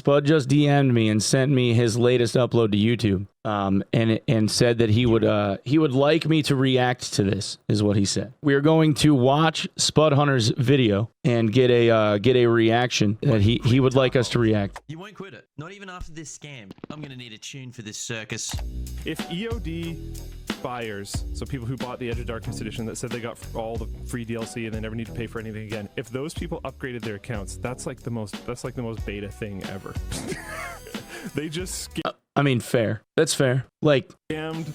Spud just DM'd me and sent me his latest upload to YouTube. And said that he would like me to react to this, is what he said. We are going to watch Spudhunter's video and get a reaction that he would like us to react. You won't quit it, not even after this scam. I'm gonna need a tune for this circus. If EOD buyers, so people who bought the Edge of Darkness edition that said they got all the free DLC and they never need to pay for anything again, if those people upgraded their accounts, that's like the most beta thing ever. They just I mean, fair. That's fair. Like, scammed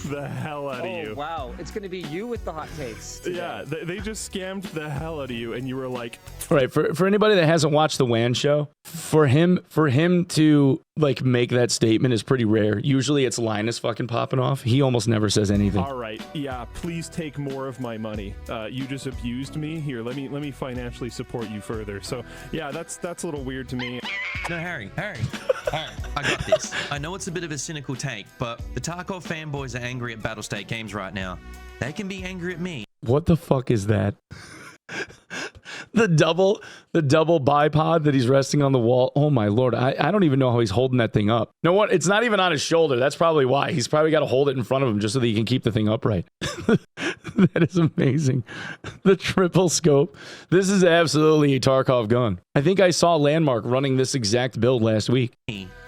the hell out of you. Oh, wow. It's going to be you with the hot takes today. Yeah, they just scammed the hell out of you, and you were like... Right, for anybody that hasn't watched the WAN show, for him to, like, make that statement is pretty rare. Usually it's Linus fucking popping off. He almost never says anything. All right, yeah, please take more of my money. You just abused me. Here, let me financially support you further. So, yeah, that's a little weird to me. No, Harry, I got this. I know it's a bit of a cynical take, but the Tarkov fanboys are angry at Battlestate Games right now. They can be angry at me. What the fuck is that? the double bipod that he's resting on the wall. Oh my lord, I don't even know how he's holding that thing up. No, what? It's not even on his shoulder. That's probably why. He's probably got to hold it in front of him just so that he can keep the thing upright. That is amazing. The triple scope. This is absolutely a Tarkov gun. I think I saw Landmark running this exact build last week.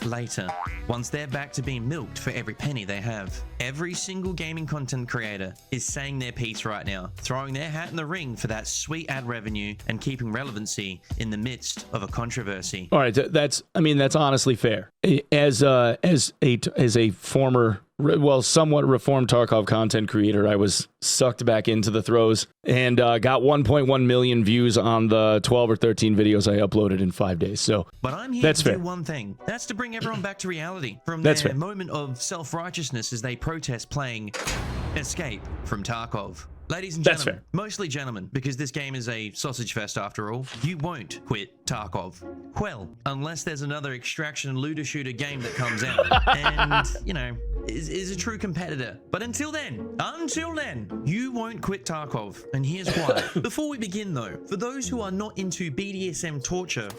Later, once they're back to being milked for every penny they have. Every single gaming content creator is saying their piece right now, throwing their hat in the ring for that sweet ad revenue and keeping relevancy in the midst of a controversy. All right, that's honestly fair. As a former, well, somewhat reformed Tarkov content creator, I was sucked back into the throes and got 1.1 million views on the 12 or 13 videos I uploaded in 5 days. So, but I'm here that's to fair. do one thing. That's to bring everyone back to reality from That's their fair. moment of self-righteousness as they protest playing Escape from Tarkov. Ladies and That's gentlemen, fair. mostly gentlemen, because this game is a sausage fest after all, you won't quit Tarkov. Well, unless there's another extraction looter shooter game that comes out and, you know, is a true competitor. But until then, you won't quit Tarkov. And here's why. Before we begin though, for those who are not into BDSM torture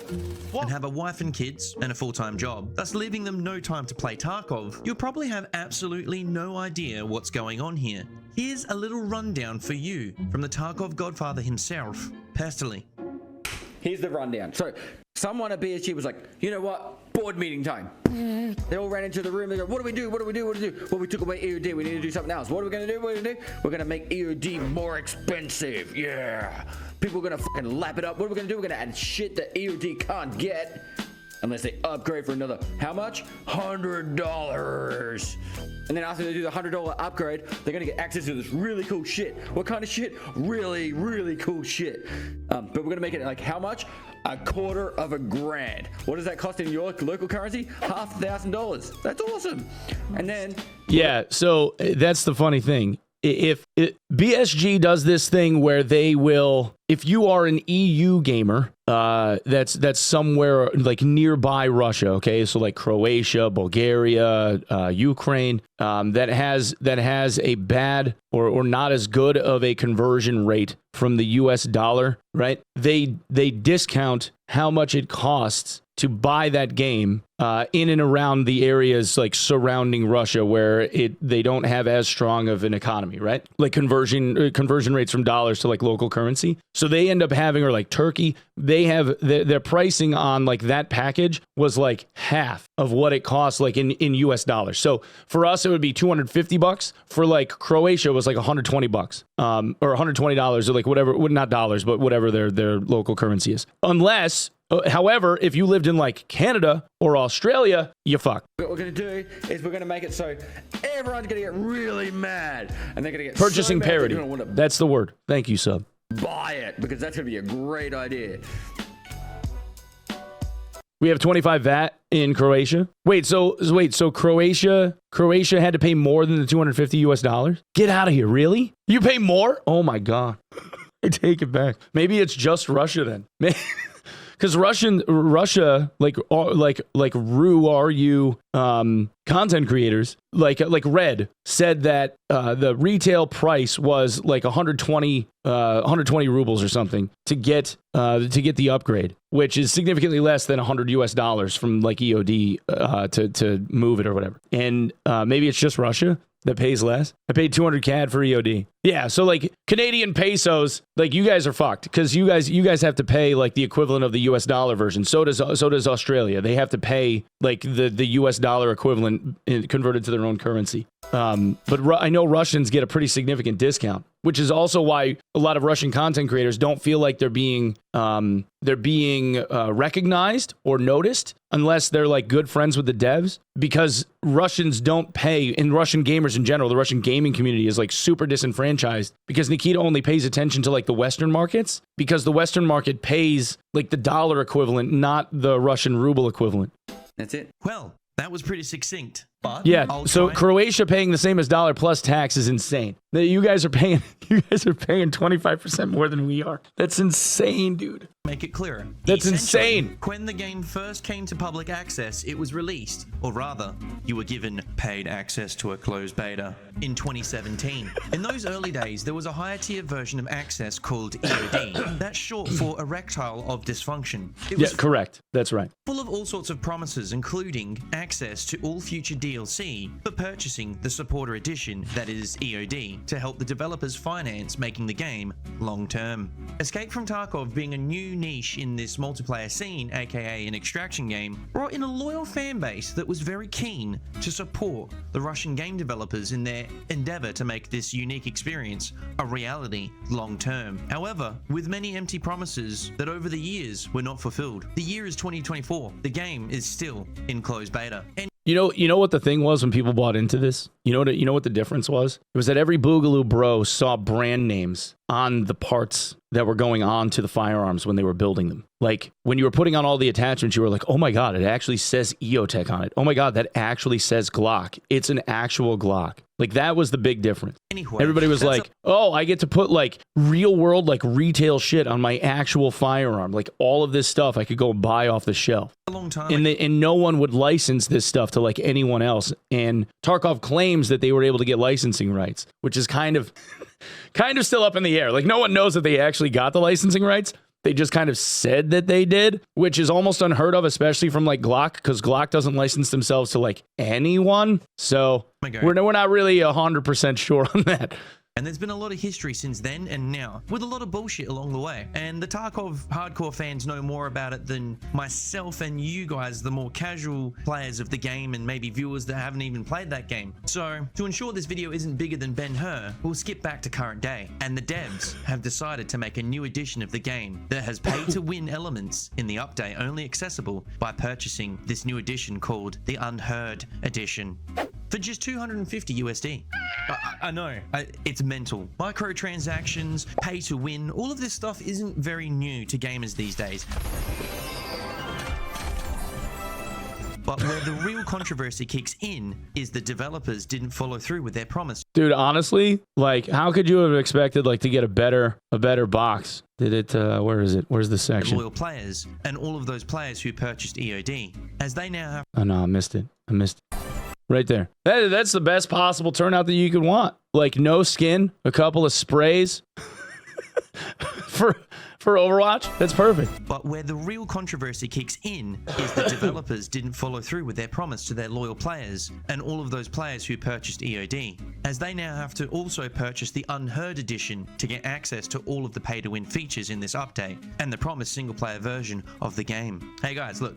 and have a wife and kids and a full-time job, thus leaving them no time to play Tarkov, you'll probably have absolutely no idea what's going on here. Here's a little rundown for you from the Tarkov godfather himself, personally. Here's the rundown. So, someone at BSG was like, you know what? Board meeting time. They all ran into the room. They go, what do we do? What do we do? What do we do? Well, we took away EOD. We need to do something else. What are we going to do? What are we going to do? We're going to make EOD more expensive. Yeah. People are going to fucking lap it up. What are we going to do? We're going to add shit that EOD can't get unless they upgrade for another, how much? $100. And then after they do the $100 upgrade, they're gonna get access to this really cool shit. What kind of shit? Really, really cool shit. But we're gonna make it like how much? $250,000. What does that cost in your local currency? $5,000. That's awesome. And then Yeah, so that's the funny thing. If BSG does this thing where they will, if you are an EU gamer, that's somewhere like nearby Russia, okay, so like Croatia, Bulgaria, Ukraine, that has a bad or not as good of a conversion rate from the US dollar, right? They discount how much it costs to buy that game in and around the areas like surrounding Russia where they don't have as strong of an economy, right? Like conversion rates from dollars to like local currency. So they end up having, or like Turkey, they have their pricing on like that package was like half of what it costs like in US dollars. So for us, it would be $250. For like Croatia, it was like $120, or $120 or like whatever, well, not dollars, but whatever their local currency is. Unless, however, if you lived in like Canada or Australia, you fuck. what we're going to do is we're going to make it so everyone's going to get really mad. And they're going to get purchasing so mad parity. they're going to want to That's the word. Thank you, sub. buy it, because that's going to be a great idea. We have 25 VAT in Croatia. Wait, so Croatia had to pay more than the $250 US? Get out of here, really? You pay more? Oh my god. I take it back. Maybe it's just Russia then. because Russia, like RU content creators, like Red said that the retail price was like 120 rubles or something to get the upgrade, which is significantly less than $100 from like EOD to move it or whatever. And maybe it's just Russia that pays less. I paid 200 CAD for EOD. Yeah, so like Canadian pesos, like you guys are fucked because you guys have to pay like the equivalent of the US dollar version. So does Australia. They have to pay like the US dollar equivalent converted to their own currency. But I know Russians get a pretty significant discount, which is also why a lot of Russian content creators don't feel like they're being recognized or noticed unless they're like good friends with the devs, because Russians don't pay, and Russian gamers in general, the Russian gaming community is like super disenfranchised because Nikita only pays attention to like the Western markets because the Western market pays like the dollar equivalent, not the Russian ruble equivalent. That's it. Well, that was pretty succinct. But yeah, so Croatia paying the same as dollar plus tax is insane. You guys are paying 25% more than we are. That's insane, dude. Make it clearer. That's insane. When the game first came to public access, it was released, or rather, you were given paid access to a closed beta in 2017. In those early days, there was a higher tier version of access called EOD. That's short for erectile of dysfunction. It was correct. That's right. Full of all sorts of promises, including access to all future DLC for purchasing the supporter edition, that is EOD, to help the developers finance making the game long term. Escape from Tarkov being a new niche in this multiplayer scene, aka an extraction game, brought in a loyal fan base that was very keen to support the Russian game developers in their endeavor to make this unique experience a reality long term. However, with many empty promises that over the years were not fulfilled. The year is 2024. The game is still in closed beta. And You know what the thing was when people bought into this? You know what the difference was? It was that every Boogaloo bro saw brand names on the parts that were going on to the firearms when they were building them. Like when you were putting on all the attachments, you were like, oh my God, it actually says EOTech on it. Oh my God, that actually says Glock. It's an actual Glock. Like that was the big difference. Anyway, everybody was like, oh, I get to put like real world, like retail shit on my actual firearm. Like all of this stuff I could go and buy off the shelf. A long time. And no one would license this stuff to like anyone else. And Tarkov claims that they were able to get licensing rights, which is kind of still up in the air. Like no one knows that they actually got the licensing rights. They just kind of said that they did, which is almost unheard of, especially from like Glock, because Glock doesn't license themselves to like anyone. So we're not really 100% sure on that. And there's been a lot of history since then and now, with a lot of bullshit along the way. And the Tarkov hardcore fans know more about it than myself and you guys, the more casual players of the game and maybe viewers that haven't even played that game. So, to ensure this video isn't bigger than Ben-Hur, we'll skip back to current day. And the devs have decided to make a new edition of the game that has pay-to-win elements in the update only accessible by purchasing this new edition called the Unheard Edition. For just 250 USD. I know, it's mental. Microtransactions, pay to win, all of this stuff isn't very new to gamers these days. But where the real controversy kicks in is the developers didn't follow through with their promise. Dude, honestly, like how could you have expected like to get a better box? Did it, where is it? Where's the section? Loyal players and all of those players who purchased EOD, as they now have... Oh no, I missed it. Right there. That's the best possible turnout that you could want. Like no skin, a couple of sprays for Overwatch. That's perfect. But where the real controversy kicks in is the developers didn't follow through with their promise to their loyal players and all of those players who purchased EOD, as they now have to also purchase the Unheard Edition to get access to all of the pay-to-win features in this update and the promised single-player version of the game. Hey guys, look.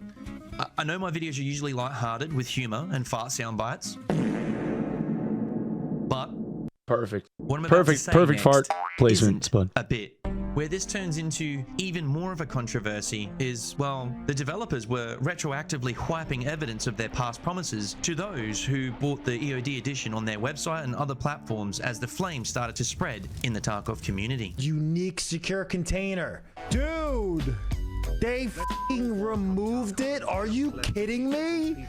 I know my videos are usually lighthearted with humor and fart sound bites, but perfect. What I'm about to say perfect next fart placement, isn't Spud. a bit. Where this turns into even more of a controversy is, well, the developers were retroactively wiping evidence of their past promises to those who bought the EOD edition on their website and other platforms as the flames started to spread in the Tarkov community. Unique secure container. Dude! They f***ing removed it? Are you kidding me?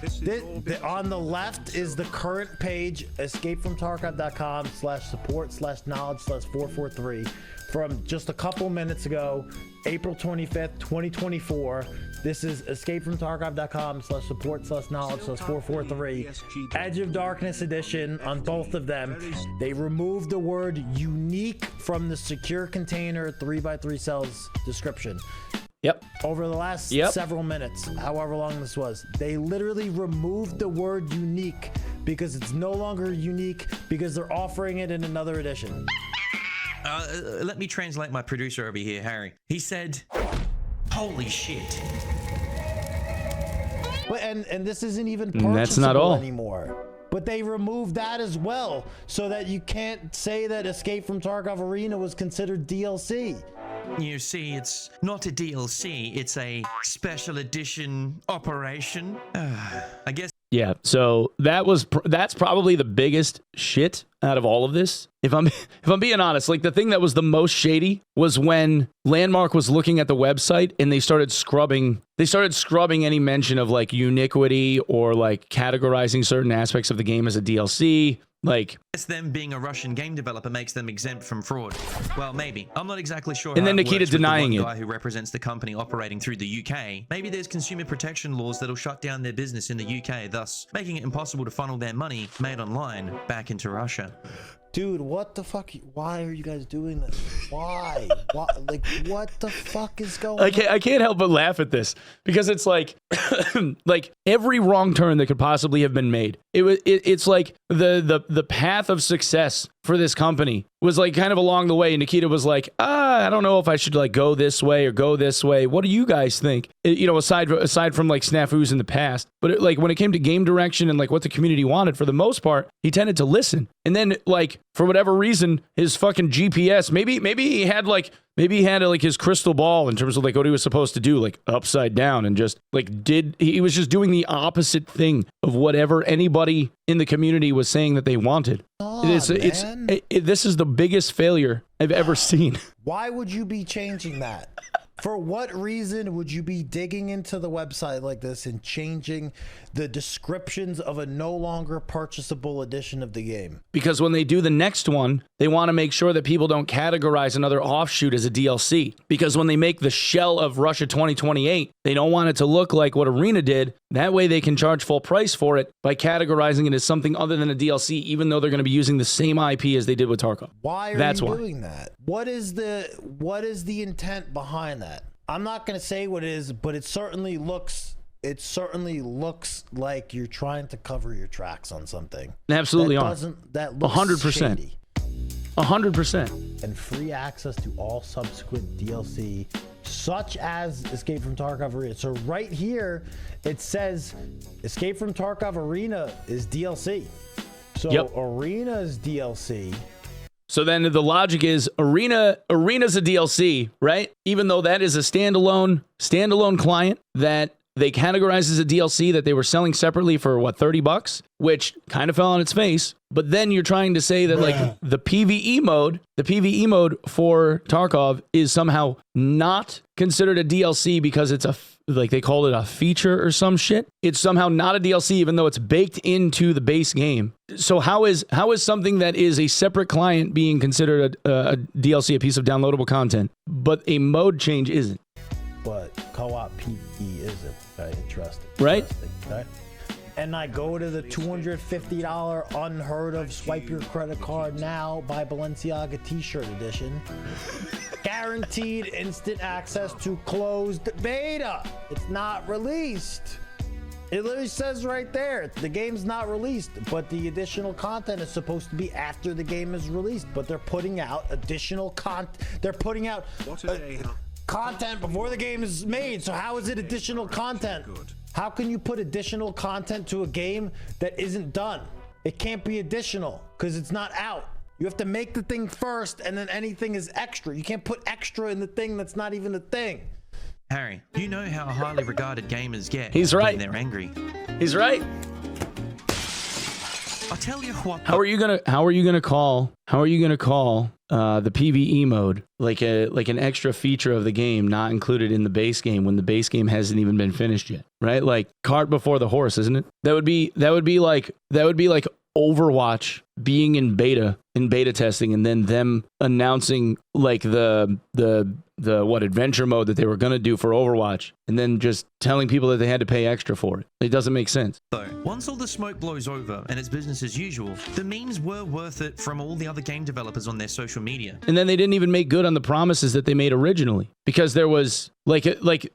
On the left is the current page, escapefromtarkov.com/support/knowledge/443 from just a couple minutes ago, April 25th, 2024. This is escapefromtarkov.com/support/knowledge/443. Edge of Darkness edition on both of them. They removed the word unique from the secure container 3x3 cells description. Yep. Over the last several minutes, however long this was, they literally removed the word unique because it's no longer unique because they're offering it in another edition. Let me translate my producer over here, Harry. He said, holy shit. But, and this isn't even purchasable that's not all anymore. But they removed that as well so that you can't say that Escape from Tarkov Arena was considered DLC. You see, it's not a DLC, it's a special edition operation. I guess. Yeah, so that's probably the biggest shit out of all of this. If I'm being honest, like the thing that was the most shady was when Landmark was looking at the website and they started scrubbing any mention of like uniquity or like categorizing certain aspects of the game as a DLC. Like, it's them being a Russian game developer makes them exempt from fraud. Well, maybe. I'm not exactly sure. And then how it Nikita works with denying the it. one guy who represents the company operating through the UK. Maybe there's consumer protection laws that'll shut down their business in the UK, thus making it impossible to funnel their money made online back into Russia. Dude, what the fuck? Why are you guys doing this? Why? Like, what the fuck is going on? I can't help but laugh at this because it's like, like every wrong turn that could possibly have been made. It's like the path of success for this company was like kind of along the way. Nikita was like, I don't know if I should like go this way or go this way. What do you guys think? You know, aside from like snafus in the past, but like when it came to game direction and like what the community wanted, for the most part, he tended to listen. And then like for whatever reason, his fucking GPS, maybe he had like his crystal ball in terms of like what he was supposed to do, like upside down, and just like he was just doing the opposite thing of whatever anybody in the community was saying that they wanted. This is the biggest failure I've ever seen. Why would you be changing that? For what reason would you be digging into the website like this and changing the descriptions of a no longer purchasable edition of the game? Because when they do the next one, they want to make sure that people don't categorize another offshoot as a DLC. Because when they make the shell of Russia 2028, they don't want it to look like what Arena did. That way they can charge full price for it by categorizing it as something other than a DLC, even though they're going to be using the same IP as they did with Tarkov. Why are you doing that? What is the intent behind that? I'm not going to say what it is, but it certainly looks like you're trying to cover your tracks on something. Absolutely that looks 100%. shady. 100%. And free access to all subsequent DLC, such as Escape from Tarkov Arena. So right here, it says Escape from Tarkov Arena is DLC. So Arena's DLC. So then the logic is Arena's a DLC, right? Even though that is a standalone client that they categorized as a DLC that they were selling separately for what, $30, which kind of fell on its face. But then you're trying to say that like the PvE mode for Tarkov is somehow not considered a DLC because it's like they called it a feature or some shit. It's somehow not a DLC even though it's baked into the base game. So how is something that is a separate client being considered a DLC, a piece of downloadable content, but a mode change isn't? But co-op PvE isn't. Okay, interesting. Right? Okay. And I go to the $250 unheard of swipe your credit card now buy Balenciaga t-shirt edition. Guaranteed instant access to closed beta. It's not released. It literally says right there, the game's not released, but the additional content is supposed to be after the game is released. But they're putting out additional content. They're putting out content before the game is made. So how is it additional content? How can you put additional content to a game that isn't done? It can't be additional because it's not out. You have to make the thing first and then anything is extra. You can't put extra in the thing that's not even a thing. Harry, you know how highly regarded gamers get. He's right. When they're angry. He's right. I'll tell you what. How are you gonna call the PvE mode like an extra feature of the game not included in the base game when the base game hasn't even been finished yet, right? Like cart before the horse, isn't it? That would be like Overwatch being in beta testing and then them announcing like the adventure mode that they were going to do for Overwatch and then just telling people that they had to pay extra for it. It doesn't make sense. Though, once all the smoke blows over and it's business as usual, the memes were worth it from all the other game developers on their social media. And then they didn't even make good on the promises that they made originally because there was like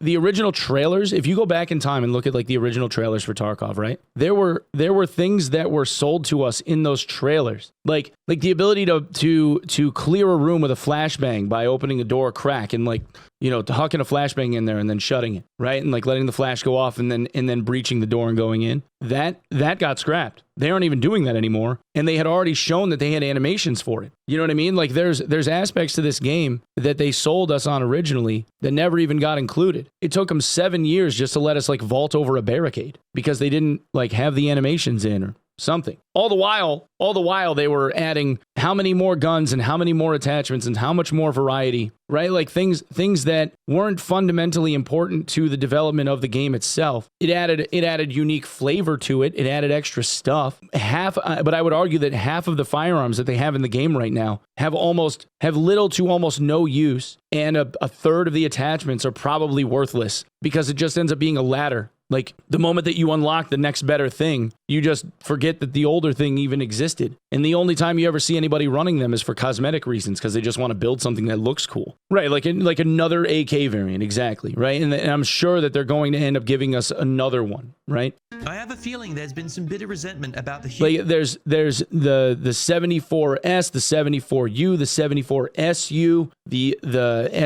the original trailers. If you go back in time and look at like the original trailers for Tarkov, right? There were things that were sold to us in those trailers, like the ability to clear a room with a flashbang by opening a door crack and like, you know, hucking a flashbang in there and then shutting it, right? And like letting the flash go off and then breaching the door and going in. That got scrapped. They aren't even doing that anymore. And they had already shown that they had animations for it. You know what I mean? Like there's aspects to this game that they sold us on originally that never even got included. It took them 7 years just to let us like vault over a barricade because they didn't like have the animations in or something. All the while they were adding how many more guns and how many more attachments and how much more variety, right? Like things that weren't fundamentally important to the development of the game itself. It added unique flavor to it. It added extra stuff. But I would argue that half of the firearms that they have in the game right now have little to almost no use, and a third of the attachments are probably worthless because it just ends up being a ladder. Like the moment that you unlock the next better thing, you just forget that the older thing even existed. And the only time you ever see anybody running them is for cosmetic reasons because they just want to build something that looks cool. Right, like another AK variant, exactly, right? And I'm sure that they're going to end up giving us another one, right? I have a feeling there's been some bitter resentment about the like there's the 74S, the 74U, the 74SU, the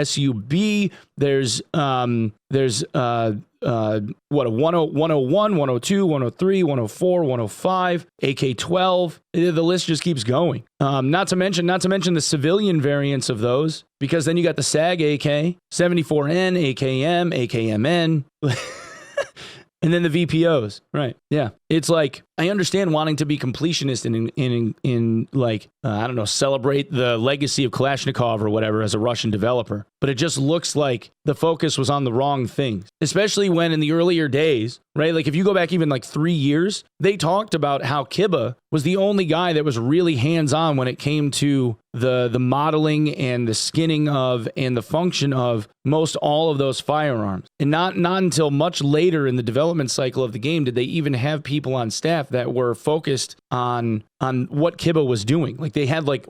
SUB, there's what a 101, 102, 103, 104, 105, AK-12. The list just keeps going. Not to mention the civilian variants of those, because then you got the SAG AK, 74N, AKM, AKMN. And then the VPOs, right? Yeah, it's like I understand wanting to be completionist in like I don't know, celebrate the legacy of Kalashnikov or whatever as a Russian developer, but it just looks like the focus was on the wrong things, especially when in the earlier days, right? Like if you go back even like 3 years, they talked about how Kiba was the only guy that was really hands-on when it came to the modeling and the skinning of and the function of most all of those firearms. And not until much later in the development cycle of the game did they even have people on staff that were focused on what Kiba was doing. Like they had like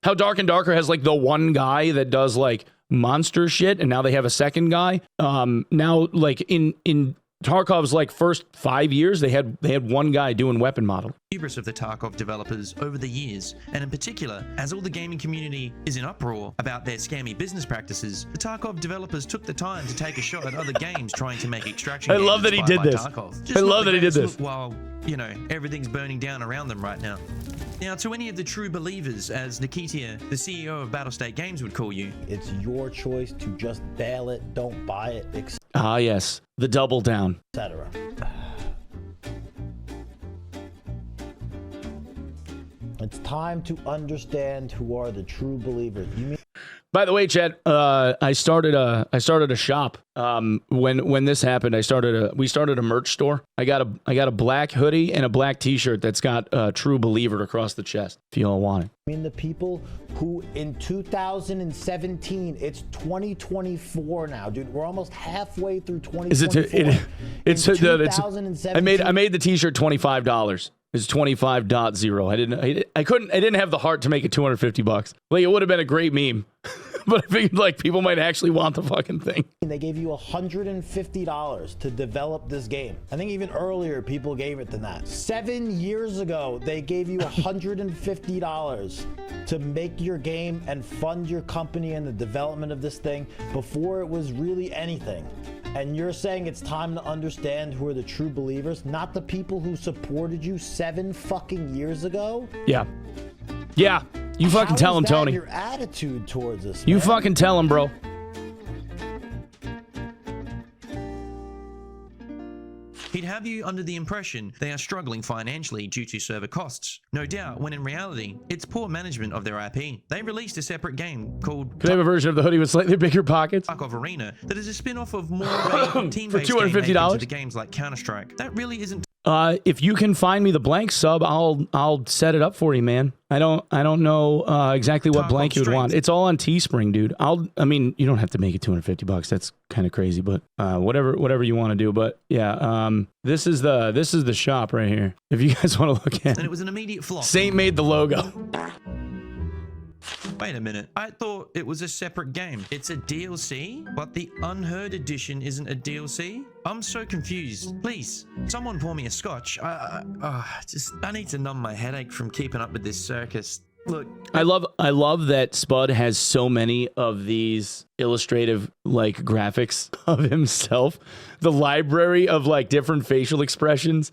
how Dark and Darker has like the one guy that does like monster shit, and now they have a second guy. Now like in Tarkov's like first 5 years, they had one guy doing weapon modeling. Hubris of the Tarkov developers over the years, and in particular, as all the gaming community is in uproar about their scammy business practices, the Tarkov developers took the time to take a shot at other games trying to make extraction. I love that he did this. I love that he did this. While, you know, everything's burning down around them right now. Now, to any of the true believers, as Nikitia, the CEO of Battlestate Games, would call you, it's your choice to just bail it, don't buy it, etc. Ah, yes, the double down. It's time to understand who are the true believers. You mean? By the way, Chad, I started a shop. When this happened, we started a merch store. I got a black hoodie and a black T-shirt that's got True Believer across the chest. If you all want it. I mean the people who in 2017, it's 2024 now, dude. We're almost halfway through 2024. It's 2017. I made the T-shirt $25. It's 25.0. I didn't have the heart to make it $250. Like it would have been a great meme. But I figured like people might actually want the fucking thing. They gave you $150 to develop this game. I think even earlier people gave it than that. 7 years ago, they gave you $150 to make your game and fund your company and the development of this thing before it was really anything. And you're saying it's time to understand who are the true believers, not the people who supported you 7 fucking years ago? Yeah. Yeah. You fucking tell him, Tony. Your attitude towards us. You man? fucking tell him, bro. He'd have you under the impression they are struggling financially due to server costs. No doubt, when in reality, it's poor management of their IP. They released a separate game called Could I have a version of the hoodie with slightly bigger pockets? Tarkov Arena that is a spin-off of more of a team-based For game made $250? into games like Counter-Strike. That really isn't If you can find me the blank sub, I'll set it up for you, man. I don't know exactly what Tarkov blank you would want. strength. It's all on Teespring, dude. I mean, you don't have to make it $250. That's kind of crazy, but whatever you want to do. But yeah, this is the shop right here. If you guys want to look at and it. it was an immediate flop. Saint made the logo. Wait a minute. I thought it was a separate game. It's a DLC, but the Unheard Edition isn't a DLC? I'm so confused. Please, someone pour me a scotch. I need to numb my headache from keeping up with this circus. Look, I love that Spud has so many of these illustrative like graphics of himself. The library of like different facial expressions.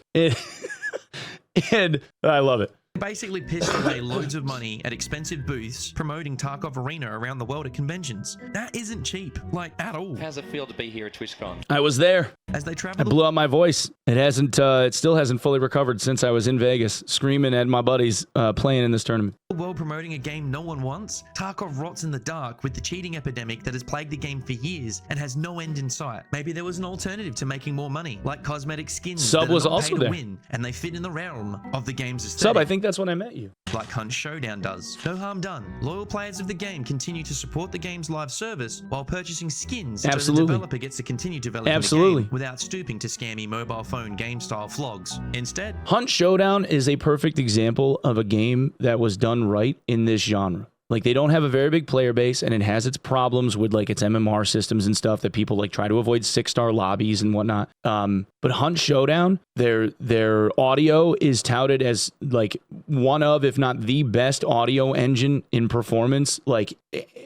And I love it. basically pissed away loads of money at expensive booths promoting Tarkov Arena around the world at conventions. That isn't cheap, like at all. How's it feel to be here at TwitchCon? I was there. As they I travel blew out my voice. It still hasn't fully recovered since I was in Vegas, screaming at my buddies playing in this tournament. the world promoting a game no one wants, Tarkov rots in the dark with the cheating epidemic that has plagued the game for years and has no end in sight. Maybe there was an alternative to making more money, like cosmetic skins Sub that are was not also pay to there. win, and they fit in the realm of the game's aesthetic. Sub, I think that's when I met you. Like Hunt Showdown does. No harm done. Loyal players of the game continue to support the game's live service while purchasing skins so Absolutely. the developer gets to continue developing Absolutely. the game without stooping to scammy mobile phone game-style flogs. Instead, Hunt Showdown is a perfect example of a game that was done right in this genre. Like, they don't have a very big player base, and it has its problems with, like, its MMR systems and stuff that people, like, try to avoid 6-star lobbies and whatnot. But Hunt Showdown, their audio is touted as, like, one of, if not the best audio engine in performance, like,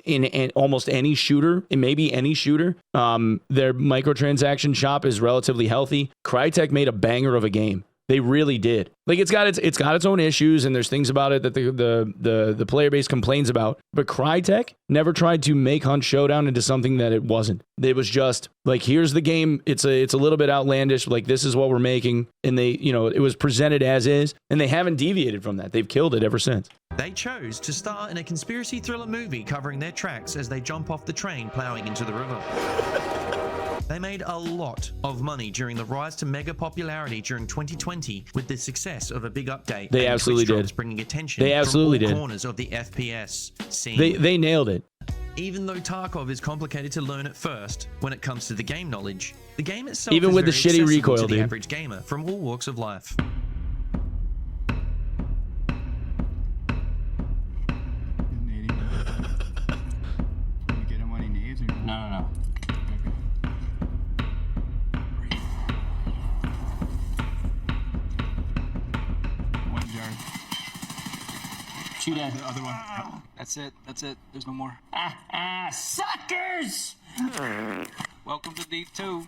in almost any shooter, and maybe any shooter. Their microtransaction shop is relatively healthy. Crytek made a banger of a game. They really did. Like, it's got its own issues, and there's things about it that the player base complains about. But Crytek never tried to make Hunt Showdown into something that it wasn't. It was just like, here's the game. It's a little bit outlandish. Like, this is what we're making, and it was presented as is, and they haven't deviated from that. They've killed it ever since. they chose to star in a conspiracy thriller movie covering their tracks as they jump off the train plowing into the river. They made a lot of money during the rise to mega popularity during 2020 with the success of a big update. They and absolutely Twitch drops did. bringing attention They absolutely from all did. corners of the FPS scene. They nailed it. Even though Tarkov is complicated to learn at first when it comes to the game knowledge, the game itself Even is with the very shitty accessible recoil, to the dude. average gamer from all walks of life. You get him when he needs or No. one jar. Shoot at. The other one. That's it. There's no more. Suckers! Welcome to D2.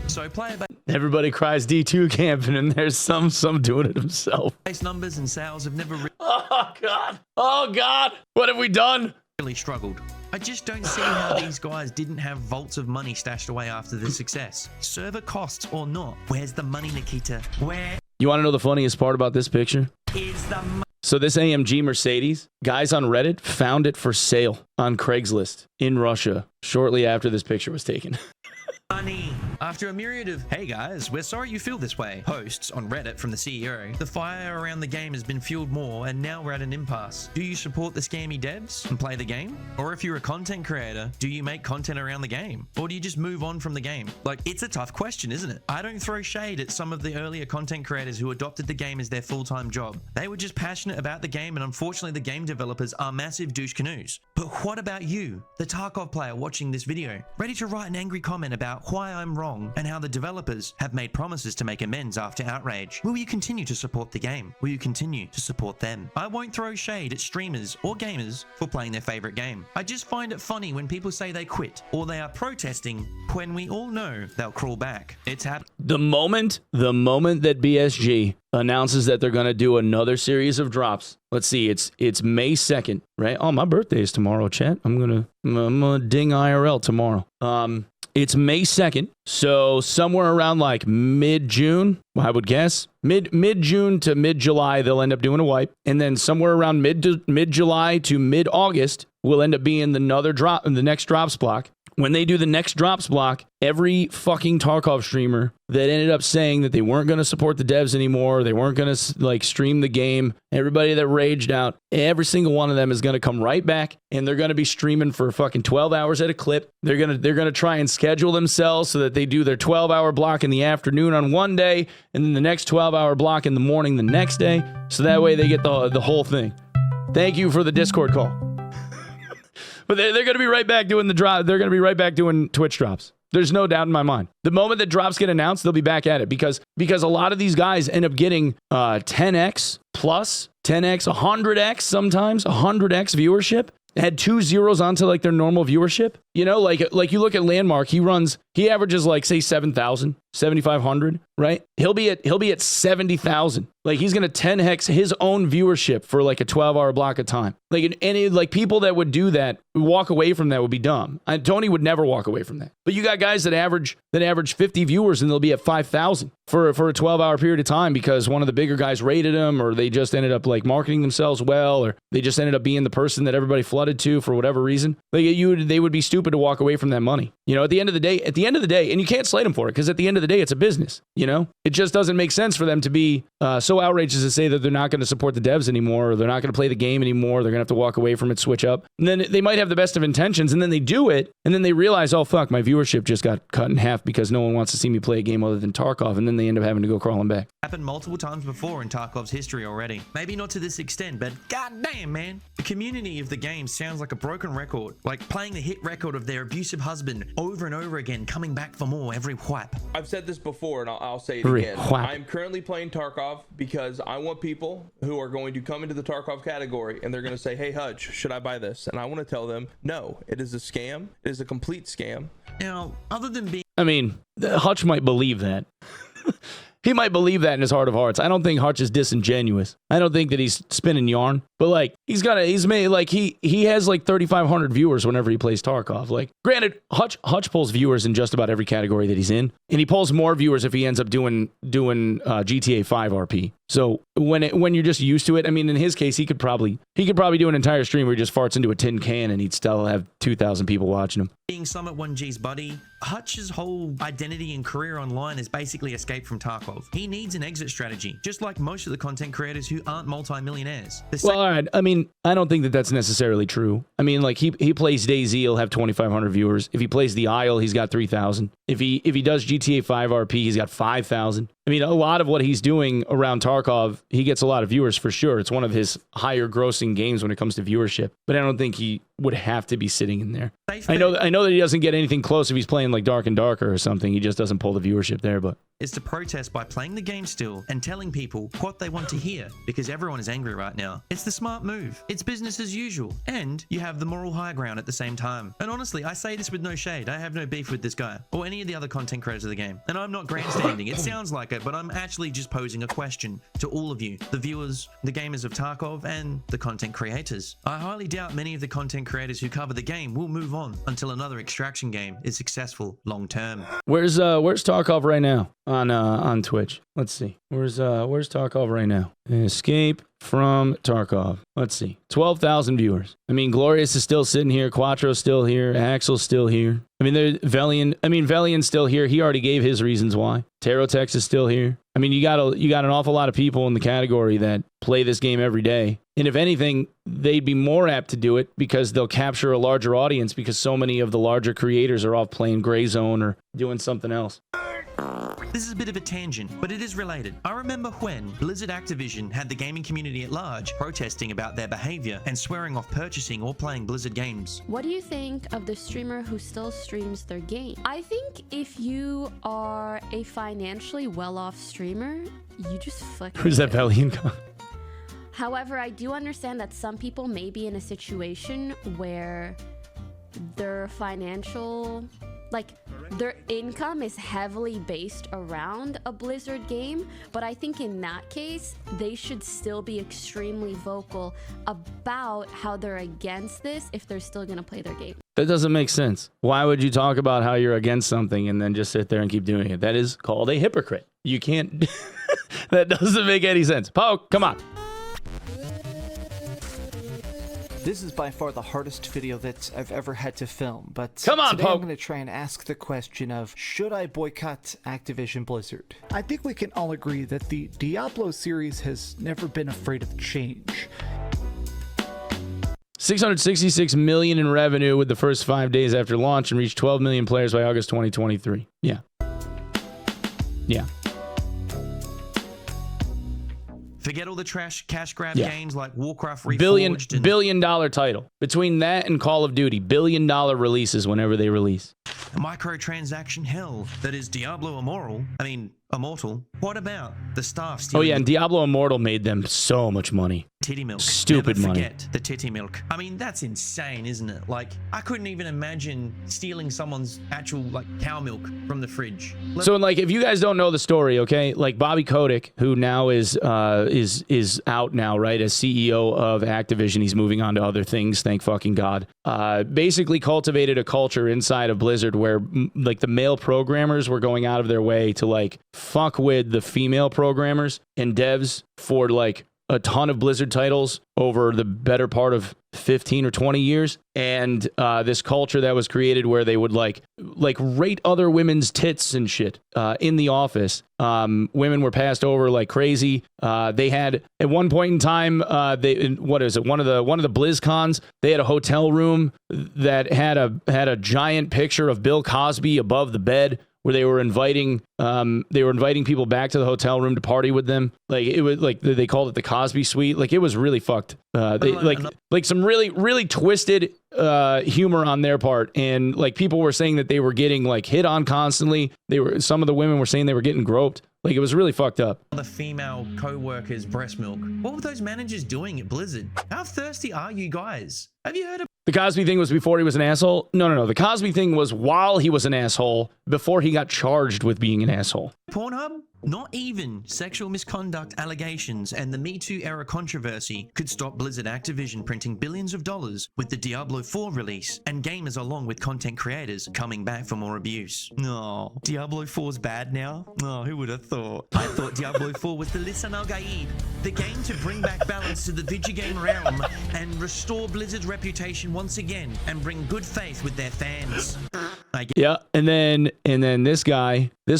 So player Everybody cries D2 camping, and there's some doing it himself. base numbers and sales have never Oh, God. Oh, God. What have we done? really struggled. I just don't see how these guys didn't have vaults of money stashed away after the success. Server costs or not, where's the money, Nikita? Where You want to know the funniest part about this picture? is the money? So this AMG Mercedes, guys on Reddit found it for sale on Craigslist in Russia shortly after this picture was taken. After a myriad of, hey guys, we're sorry you feel this way, posts on Reddit from the CEO, the fire around the game has been fueled more and now we're at an impasse. Do you support the scammy devs and play the game? Or if you're a content creator, do you make content around the game? Or do you just move on from the game? Like, it's a tough question, isn't it? I don't throw shade at some of the earlier content creators who adopted the game as their full-time job. They were just passionate about the game, and unfortunately the game developers are massive douche canoes. But what about you, the Tarkov player watching this video, ready to write an angry comment about why I'm wrong and how the developers have made promises to make amends after outrage? Will you continue to support the game? Will you continue to support them? I won't throw shade at streamers or gamers for playing their favorite game. I just find it funny when people say they quit or they are protesting when we all know they'll crawl back. It's happening. The moment that BSG announces that they're going to do another series of drops. Let's see, it's May 2nd, right? Oh, my birthday is tomorrow, chat. I'm gonna ding IRL tomorrow. It's May 2nd. So somewhere around like mid-June, I would guess. Mid-June to mid-July, they'll end up doing a wipe. And then somewhere around mid-July to mid-August will end up being the next drops block. When they do the next drops block, every fucking Tarkov streamer that ended up saying that they weren't going to support the devs anymore, they weren't going to like stream the game, everybody that raged out, every single one of them is going to come right back, and they're going to be streaming for fucking 12 hours at a clip. They're going to try and schedule themselves so that they do their 12-hour block in the afternoon on one day, and then the next 12-hour block in the morning the next day, so that way they get the whole thing. Thank you for the Discord call. But they're going to be right back doing the drop. They're going to be right back doing Twitch drops. There's no doubt in my mind. The moment that drops get announced, they'll be back at it because a lot of these guys end up getting 10x plus, 10x, 100x sometimes, 100x viewership. Had 2 zeros onto like their normal viewership. You know, like you look at Landmark, he averages like say 7,000, 7,500, right? He'll be at 70,000. Like he's gonna 10x his own viewership for like a 12-hour block of time. Like people that would do that, walk away from that would be dumb. Tony would never walk away from that. But you got guys that average 50 viewers and they'll be at 5,000 for a 12-hour period of time because one of the bigger guys rated them, or they just ended up like marketing themselves well, or they just ended up being the person that everybody flooded to for whatever reason. Like they would be stupid to walk away from that money. You know, at the end of the day, and you can't slate them for it because at the end of the day, it's a business. You know, it just doesn't make sense for them to be so outrageous to say that they're not going to support the devs anymore, or they're not going to play the game anymore. They're going to have to walk away from it, switch up. And then they might have the best of intentions, and then they do it, and then they realize, oh fuck, my viewership just got cut in half because no one wants to see me play a game other than Tarkov, and then they end up having to go crawling back. Happened multiple times before in Tarkov's history already. Maybe not to this extent, but goddamn, man. The community of the game sounds like a broken record, like playing the hit record of their abusive husband over and over again, coming back for more every whap. I've said this before, and I'll say it Every again. whap. I'm currently playing Tarkov because I want people who are going to come into the Tarkov category and they're going to say, hey, Hutch, should I buy this? And I want to tell them, no, it is a scam. It is a complete scam. Now, other than being I mean, Hutch might believe that. He might believe that in his heart of hearts. I don't think Hutch is disingenuous. I don't think that he's spinning yarn. But like he has like 3,500 viewers whenever he plays Tarkov. Like, granted, Hutch pulls viewers in just about every category that he's in, and he pulls more viewers if he ends up doing GTA 5 RP. So when you're just used to it, I mean, in his case, he could probably do an entire stream where he just farts into a tin can and he'd still have 2,000 people watching him. being Summit 1G's buddy, Hutch's whole identity and career online is basically escape from Tarkov. He needs an exit strategy, just like most of the content creators who aren't multi-millionaires. Well, all right. I mean, I don't think that that's necessarily true. I mean, like he plays DayZ, he'll have 2,500 viewers. If he plays The Isle, he's got 3,000. If he does GTA 5 RP, he's got 5,000. I mean, a lot of what he's doing around Tarkov, he gets a lot of viewers for sure. It's one of his higher grossing games when it comes to viewership. But I don't think he would have to be sitting in there. I know that he doesn't get anything close if he's playing like Dark and Darker or something. He just doesn't pull the viewership there, but is to protest by playing the game still and telling people what they want to hear, because everyone is angry right now. It's the smart move. It's business as usual, and you have the moral high ground at the same time. And honestly, I say this with no shade. I have no beef with this guy or any of the other content creators of the game. And I'm not grandstanding. It sounds like it, but I'm actually just posing a question to all of you, the viewers, the gamers of Tarkov, and the content creators. I highly doubt many of the content creators who cover the game will move on until another extraction game is successful long term. Where's Tarkov right now on Twitch? Let's see. Where's Tarkov right now? Escape from Tarkov. Let's see. 12,000 viewers. I mean, Glorious is still sitting here. Quattro's still here. Axel's still here. I mean, Velian's still here. He already gave his reasons why. Tarotex is still here. I mean, you got an awful lot of people in the category that play this game every day. And if anything, they'd be more apt to do it because they'll capture a larger audience because so many of the larger creators are off playing Gray Zone or doing something else. This is a bit of a tangent, but it is related. I remember when Blizzard Activision had the gaming community at large protesting about their behavior and swearing off purchasing or playing Blizzard games. What do you think of the streamer who still streams their game? I think if you are a financially well-off streamer, you just fucking... Who's that Valiant guy? However, I do understand that some people may be in a situation where their financial... like, their income is heavily based around a Blizzard game, but I think in that case, they should still be extremely vocal about how they're against this if they're still gonna play their game. That doesn't make sense. Why would you talk about how you're against something and then just sit there and keep doing it? That is called a hypocrite. You can't. That doesn't make any sense. Poke, come on. This is by far the hardest video that I've ever had to film, but come on, today Poke. I'm going to try and ask the question of, should I boycott Activision Blizzard? I think we can all agree that the Diablo series has never been afraid of change. 666 million in revenue with the first 5 days after launch and reached 12 million players by August 2023. Yeah. Yeah. Forget all the cash grab games like Warcraft Reforged. Billion dollar title. Between that and Call of Duty, $1 billion releases whenever they release. Microtransaction hell that is Diablo Immortal. What about the staff Oh stealing? yeah, and Diablo Immortal made them so much money. Titty milk. Stupid Never money. Forget the titty milk. I mean, that's insane, isn't it? Like, I couldn't even imagine stealing someone's actual like cow milk from the fridge. So like, if you guys don't know the story, okay, like Bobby Kotick, who now is out now, right, as CEO of Activision, he's moving on to other things. Thank fucking God. Basically cultivated a culture inside of Blizzard where like the male programmers were going out of their way to like fuck with the female programmers and devs for like a ton of Blizzard titles over the better part of 15 or 20 years. And this culture that was created where they would like rate other women's tits and shit in the office. Women were passed over like crazy. They had at one point in time, one of the BlizzCons, they had a hotel room that had a giant picture of Bill Cosby above the bed, where they were inviting people back to the hotel room to party with them. Like it was like they called it the Cosby Suite. Like it was really fucked. Like some really twisted humor on their part, and like people were saying that they were getting like hit on constantly. Some of the women were saying they were getting groped. Like it was really fucked up. The female co-workers' breast milk. What were those managers doing at Blizzard? How thirsty are you guys? Have you heard of? The Cosby thing was before he was an asshole? No. The Cosby thing was while he was an asshole, before he got charged with being an asshole. Pornhub? Not even sexual misconduct allegations and the Me Too era controversy could stop Blizzard Activision printing billions of dollars with the Diablo 4 release and gamers along with content creators coming back for more abuse. No, Diablo 4's bad now? Oh, who would have thought? I thought Diablo 4 was the Lisan al-Gaib, the game to bring back balance to the video game realm and restore Blizzard's reputation once again and bring good faith with their fans. Yeah, and then this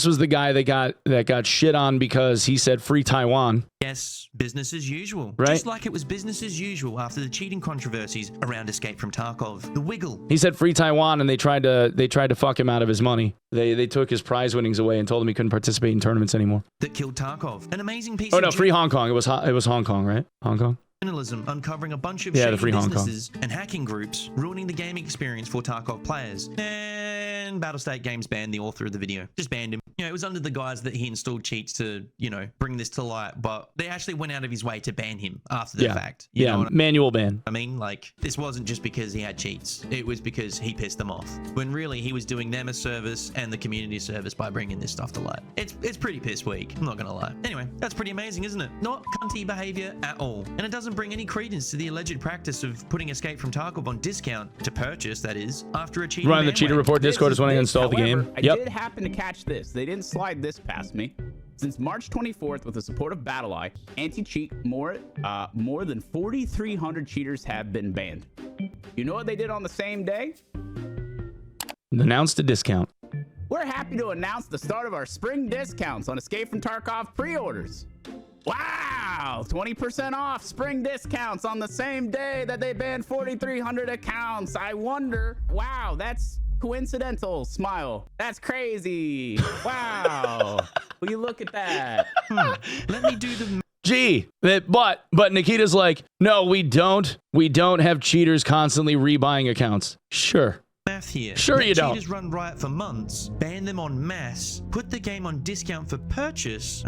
was the guy that got shit on because he said free Taiwan. Yes, business as usual. Right? Just like it was business as usual after the cheating controversies around Escape from Tarkov. The Wiggle. He said free Taiwan, and they tried to fuck him out of his money. They took his prize winnings away and told him he couldn't participate in tournaments anymore. That killed Tarkov. An amazing piece. Oh no, free Hong Kong. It was Hong Kong, right? Hong Kong. Journalism uncovering a bunch of the shady free businesses and hacking groups, ruining the gaming experience for Tarkov players. And Battlestate Games banned the author of the video. Just banned him. It was under the guise that he installed cheats to, bring this to light, but they actually went out of his way to ban him after the fact. You know what manual ban. I mean, like, this wasn't just because he had cheats. It was because he pissed them off. When really he was doing them a service and the community a service by bringing this stuff to light. It's pretty piss weak. I'm not gonna lie. Anyway, that's pretty amazing, isn't it? Not cunty behavior at all. And it doesn't bring any credence to the alleged practice of putting Escape from Tarkov on discount, to purchase that is, after a cheating Run the cheater report Discord is when I installed the game. I did happen to catch this. They didn't slide this past me. Since March 24th, with the support of BattleEye, anti-cheat, more than 4,300 cheaters have been banned. You know what they did on the same day? Announced a discount. We're happy to announce the start of our spring discounts on Escape from Tarkov pre-orders. Wow! 20% off spring discounts on the same day that they banned 4,300 accounts. I wonder, wow, that's coincidental. Smile. That's crazy. Wow. Will you look at that? Let me do the... Gee, but Nikita's like, no, we don't. We don't have cheaters constantly rebuying accounts. Sure. Math here. Sure you don't. Cheaters run riot for months, ban them en masse, put the game on discount for purchase.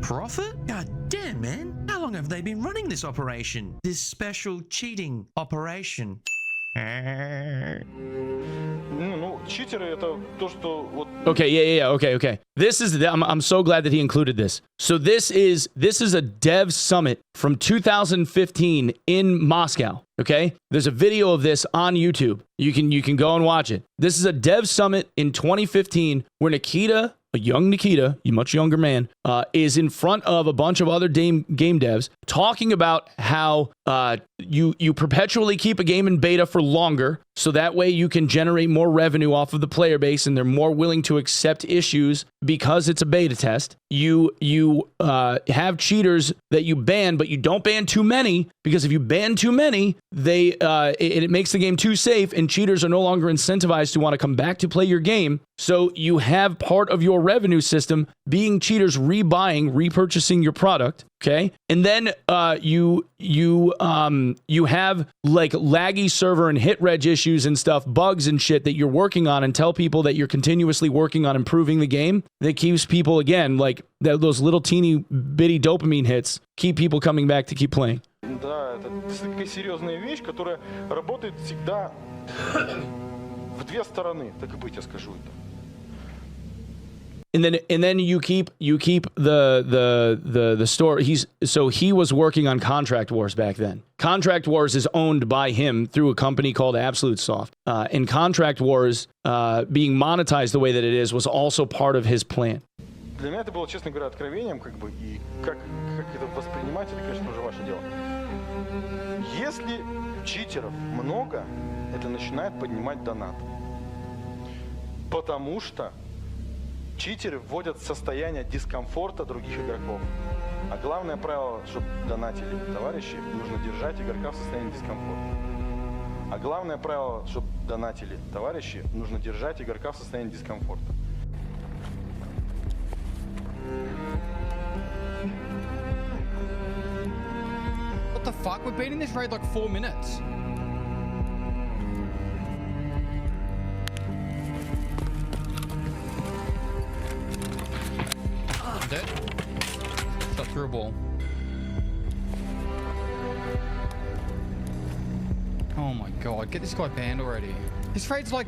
Profit? God damn, man. How long have they been running this operation? This special cheating operation. Okay, yeah, okay. This is I'm so glad that he included this. So this is a dev summit from 2015 in Moscow. Okay, there's a video of this on YouTube. You can go and watch it. This is a dev summit in 2015 where Nikita, a young Nikita, a much younger man, is in front of a bunch of other game devs talking about how you perpetually keep a game in beta for longer, so that way you can generate more revenue off of the player base, and they're more willing to accept issues because it's a beta test. You have cheaters that you ban, but you don't ban too many, because if you ban too many, it makes the game too safe, and cheaters are no longer incentivized to want to come back to play your game. So you have part of your revenue system being cheaters repurchasing your product. Okay, and then you have like laggy server and hit reg issues and stuff, bugs and shit that you're working on, and tell people that you're continuously working on improving the game. That keeps people, again, like those little teeny bitty dopamine hits keep people coming back to keep playing. Да, это такая серьезная вещь, которая работает всегда в две стороны. Так и быть, я скажу это. And then you keep the store. He was working on Contract Wars back then. Contract Wars is owned by him through a company called Absolute Soft. And Contract Wars being monetized the way that it is was also part of his plan. Для меня это было, честно говоря, откровением, как бы, и как это воспринимать, это, конечно, уже ваше дело. Если читеров много, это начинает поднимать донат. Потому что читеры вводят в состояние дискомфорта других игроков. А главное правило, чтобы донатили товарищи, нужно держать игрока в состоянии дискомфорта. А главное правило, чтобы донатили товарищи, нужно держать игрока в состоянии дискомфорта. What the fuck? We've been in this raid like 4 minutes. I'm dead. Shot through a ball. Oh my god, get this guy banned already. This raid's like...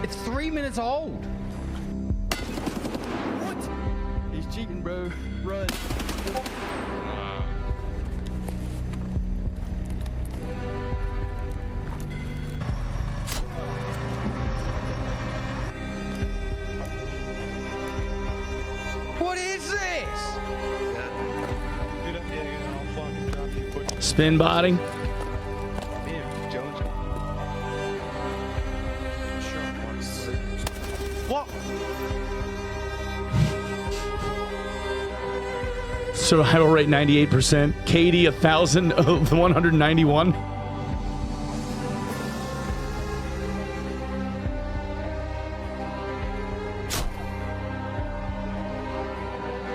It's 3 minutes old. What? He's cheating, bro. Run. What is this? Spin botting. What? Survival rate 98%. KD 1,000 of 191.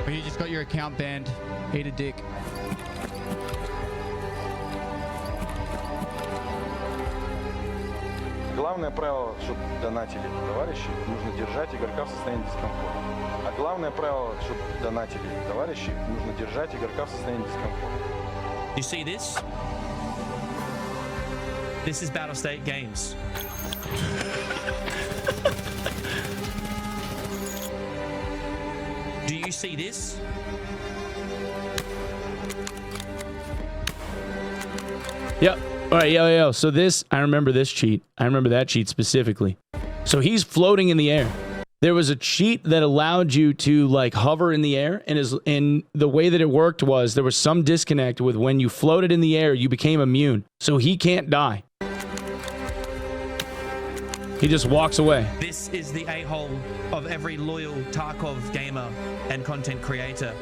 You just got your account banned. Eat a dick. Главное правило, чтобы донатили товарищи, нужно держать игрока в состоянии дискомфорта. А главное правило, чтобы донатили товарищи, нужно держать игрока в состоянии дискомфорта. You see this? This is Battlestate Games. Do you see this? Yep. All right, yo. So this, I remember this cheat. I remember that cheat specifically. So he's floating in the air. There was a cheat that allowed you to like hover in the air, and the way that it worked was there was some disconnect with when you floated in the air, you became immune. So he can't die. He just walks away. This is the a-hole of every loyal Tarkov gamer and content creator.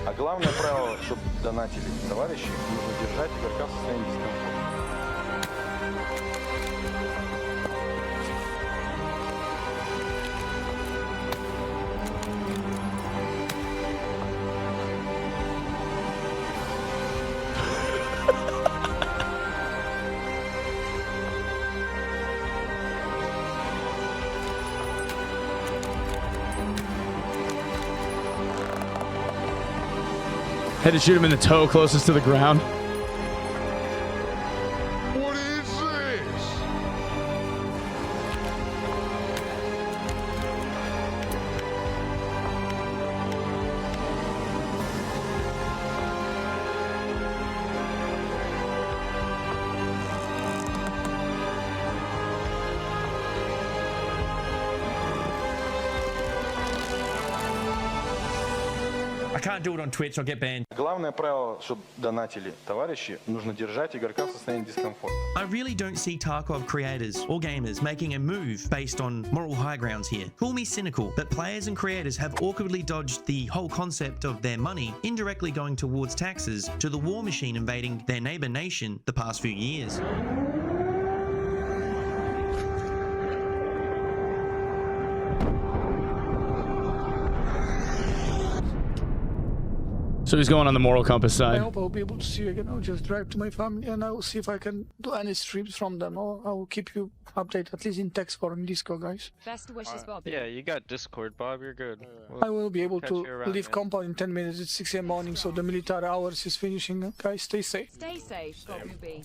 А главное правило, чтобы донатили товарищи, нужно держать игрока в состоянии дискомфорта. Had to shoot him in the toe closest to the ground. What is this? I can't do it on Twitch, I'll get banned. Главное правило, чтобы донатили товарищи, нужно держать игрока в состоянии дискомфорта. I really don't see Tarkov creators or gamers making a move based on moral high grounds here. Call me cynical, but players and creators have awkwardly dodged the whole concept of their money indirectly going towards taxes to the war machine invading their neighbor nation the past few years. So he's going on the moral compass I side. hope I'll be able to see you again. I'll just drive to my family and I will see if I can do any streams from them, or I will keep you updated, at least in text or in Discord, guys. Best wishes, Bob. Yeah, you got Discord, Bob. You're good. I will be able catch to you around, leave man. compound in 10 minutes. It's 6 a.m. morning, so the military hours is finishing. Guys, stay safe. Stay safe, Bob UB.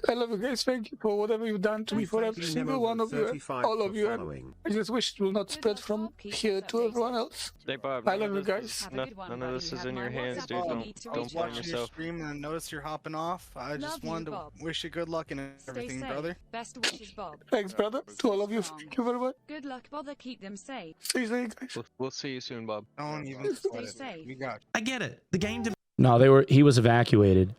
I love you guys. Thank you for whatever you've done to me, for every single one of you, all of you. And I just wish it will not spread from here to everyone else. Hey, Bob. I love you guys. None of this is in your hands, dude. Don't blame Watching your yourself. stream and I noticed you're hopping off. I just wanted to wish you good luck and everything, brother. Best wishes, Bob. Thanks, brother. To all of you, thank you very much. Good luck, bother. Keep them safe. Stay safe, guys. We'll see you soon, Bob. Don't even Stay safe. We got I get it. The game No, he was evacuated.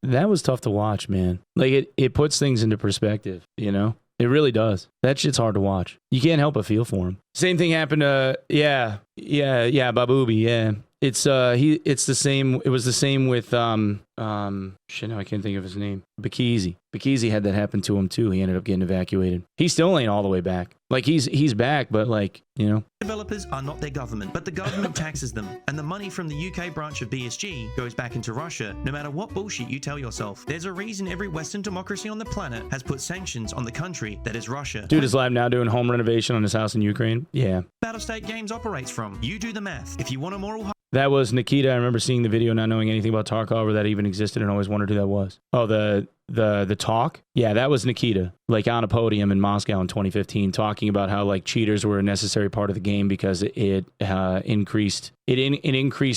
That was tough to watch, man. Like it puts things into perspective, you know? It really does. That shit's hard to watch. You can't help but feel for him. Same thing happened to Babubi, yeah. It's the same. It was the same with shit, now I can't think of his name. Bakizi. Bakizi had that happen to him too. He ended up getting evacuated. He still ain't all the way back. Like he's back, but like, you know. developers are not their government, but the government taxes them, and the money from the UK branch of BSG goes back into Russia, no matter what bullshit you tell yourself. There's a reason every Western democracy on the planet has put sanctions on the country that is Russia. Dude is live now doing home renovation on his house in Ukraine. Yeah. Battlestate Games operates from. You do the math. If you want a moral That was Nikita. I remember seeing the video, not knowing anything about Tarkov or that even existed, and always wondered who that was. Oh, the talk? Yeah, that was Nikita, like on a podium in Moscow in 2015, talking about how like cheaters were a necessary part of the game because it increased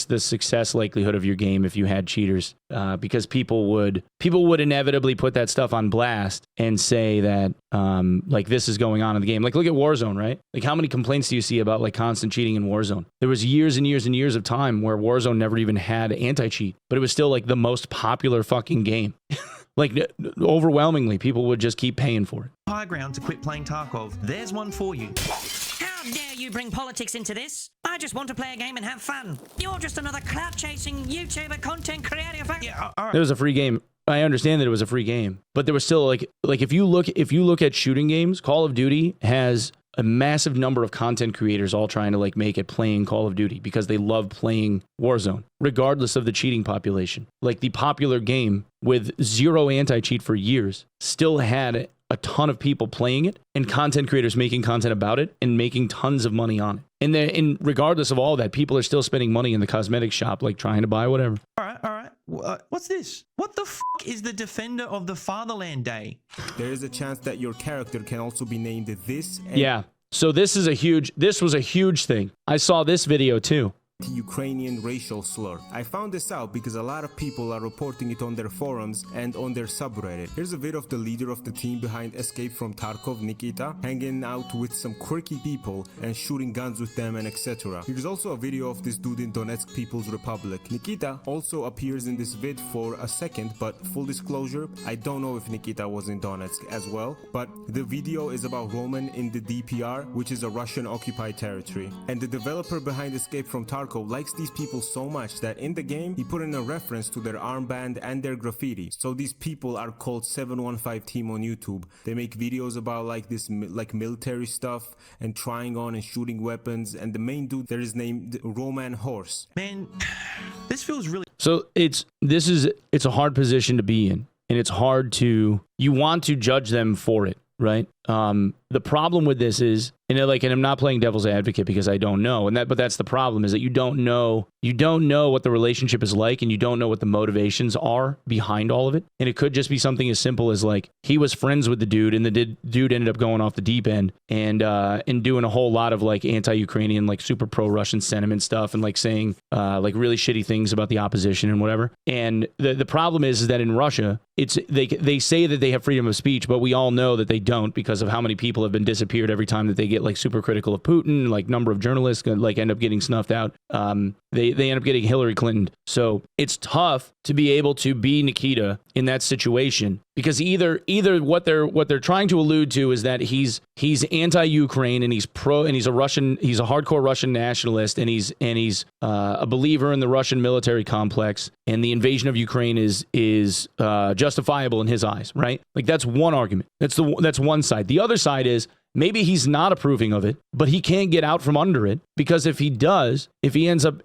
the success likelihood of your game if you had cheaters, because people would inevitably put that stuff on blast and say that like this is going on in the game. Like look at Warzone, right? Like how many complaints do you see about like constant cheating in Warzone? There was years and years and years of time where Warzone never even had anti-cheat, but it was still like the most popular fucking game. Like overwhelmingly, people would just keep paying for it. high ground to quit playing Tarkov. There's one for you. How dare you bring politics into this? I just want to play a game and have fun. You're just another clout-chasing YouTuber content creator. Yeah, all right. It was a free game. I understand that it was a free game, but there was still like if you look at shooting games, Call of Duty has a massive number of content creators all trying to like make it playing Call of Duty because they love playing Warzone, regardless of the cheating population. Like the popular game with zero anti-cheat for years still had a ton of people playing it and content creators making content about it and making tons of money on it. And then, and regardless of all that, people are still spending money in the cosmetic shop, like trying to buy whatever. All right. What's this? What the fuck is the Defender of the Fatherland Day? There is a chance that your character can also be named this. Yeah. So this was a huge thing. I saw this video too. Ukrainian racial slur. I found this out because a lot of people are reporting it on their forums and on their subreddit. Here's a video of the leader of the team behind Escape from Tarkov, Nikita, hanging out with some quirky people and shooting guns with them and etc. Here's also a video of this dude in Donetsk People's Republic. Nikita also appears in this vid for a second, but full disclosure, I don't know if Nikita was in Donetsk as well, but the video is about Roman in the DPR, which is a Russian occupied territory. And the developer behind Escape from Tarkov likes these people so much that in the game he put in a reference to their armband and their graffiti. So these people are called 715 Team on YouTube. They make videos about like this like military stuff and trying on and shooting weapons, and the main dude there is named Roman Horse. Man, this feels really... So it's a hard position to be in, and it's hard to, you want to judge them for it, right? The problem with this is, and I'm not playing devil's advocate because I don't know, but that's the problem, is that you don't know what the relationship is like, and you don't know what the motivations are behind all of it. And it could just be something as simple as like he was friends with the dude, and the dude ended up going off the deep end and doing a whole lot of like anti-Ukrainian, like super pro-Russian sentiment stuff, and like saying like really shitty things about the opposition and whatever. And the problem is that in Russia, they say that they have freedom of speech, but we all know that they don't because of how many people have been disappeared every time that they get like super critical of Putin, like number of journalists like end up getting snuffed out. They end up getting Hillary Clinton. So it's tough to be able to be Nikita in that situation, because either what they're trying to allude to is that he's anti-Ukraine and he's a hardcore Russian nationalist, and he's a believer in the Russian military complex, and the invasion of Ukraine is justifiable in his eyes, right? Like that's one argument. That's one side. The other side is maybe he's not approving of it, but he can't get out from under it, because if he ends up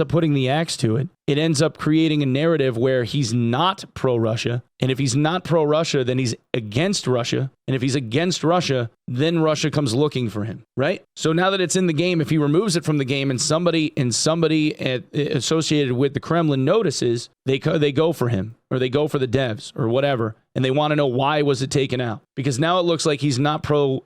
putting the axe to it, it ends up creating a narrative where he's not pro-Russia. And if he's not pro-Russia, then he's against Russia. And if he's against Russia, then Russia comes looking for him, right? So now that it's in the game, if he removes it from the game and somebody associated with the Kremlin notices, they go for him, or they go for the devs or whatever, and they want to know why was it taken out, because now it looks like he's not pro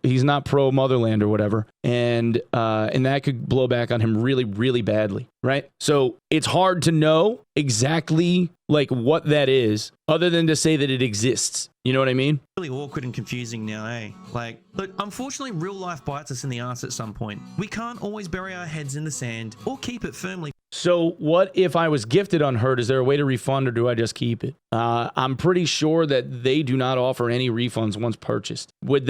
motherland or whatever, and that could blow back on him really, really badly, right? So it's hard to know exactly like what that is, other than to say that it exists. You know what I mean? Really awkward and confusing now, eh? Like, look, unfortunately, real life bites us in the ass at some point. We can't always bury our heads in the sand or keep it firmly. So what if I was gifted Unheard? Is there a way to refund, or do I just keep it? I'm pretty sure that they do not offer any refunds once purchased. With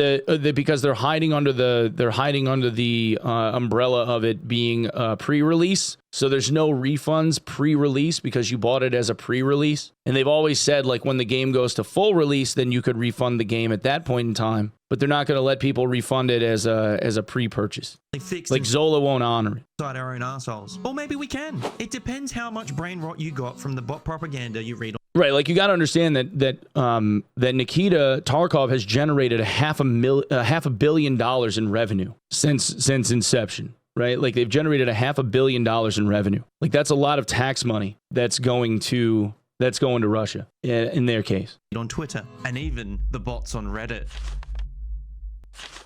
because they're hiding under the umbrella of it being pre-release. So there's no refunds pre-release because you bought it as a pre-release. And they've always said, like, when the game goes to full release, then you could refund the game at that point in time. But they're not going to let people refund it as a pre-purchase. Like Zola won't honor it. Inside our own assholes. Or maybe we can. It depends how much brain rot you got from the bot propaganda you read. Right, like you got to understand that Nikita Tarkov has generated $500 million in revenue since inception. Right, like they've generated $500 million in revenue. Like that's a lot of tax money that's going to Russia in their case. On Twitter and even the bots on Reddit.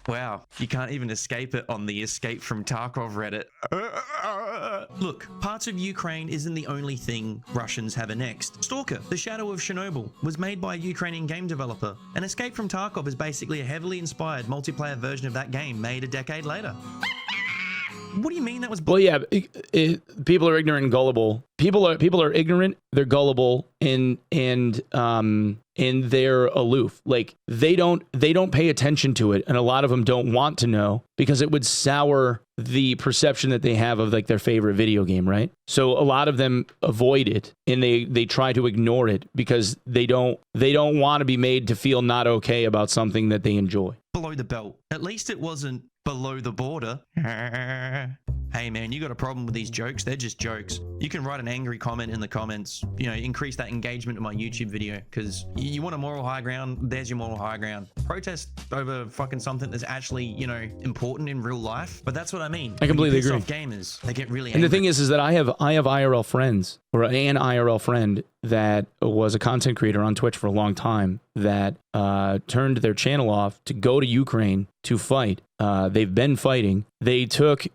Wow, you can't even escape it on the Escape from Tarkov Reddit. Look, parts of Ukraine isn't the only thing Russians have annexed. Stalker, The Shadow of Chernobyl, was made by a Ukrainian game developer, and Escape from Tarkov is basically a heavily inspired multiplayer version of that game made a decade later. What do you mean that was? Well, yeah, people are ignorant and gullible. People are ignorant. They're gullible, and they're aloof. Like they don't pay attention to it, and a lot of them don't want to know because it would sour the perception that they have of like their favorite video game, right? So a lot of them avoid it, and they try to ignore it because they don't want to be made to feel not okay about something that they enjoy. Below the belt. At least it wasn't below the border. Hey man, you got a problem with these jokes? They're just jokes. You can write an angry comment in the comments, increase that engagement in my YouTube video, because you want a moral high ground, there's your moral high ground. Protest over fucking something that's actually, important in real life. But that's what I mean. I completely agree. Gamers, they get really angry. And the thing is that I have IRL friends, or an IRL friend that was a content creator on Twitch for a long time that turned their channel off to go to Ukraine to fight. They've been fighting. They took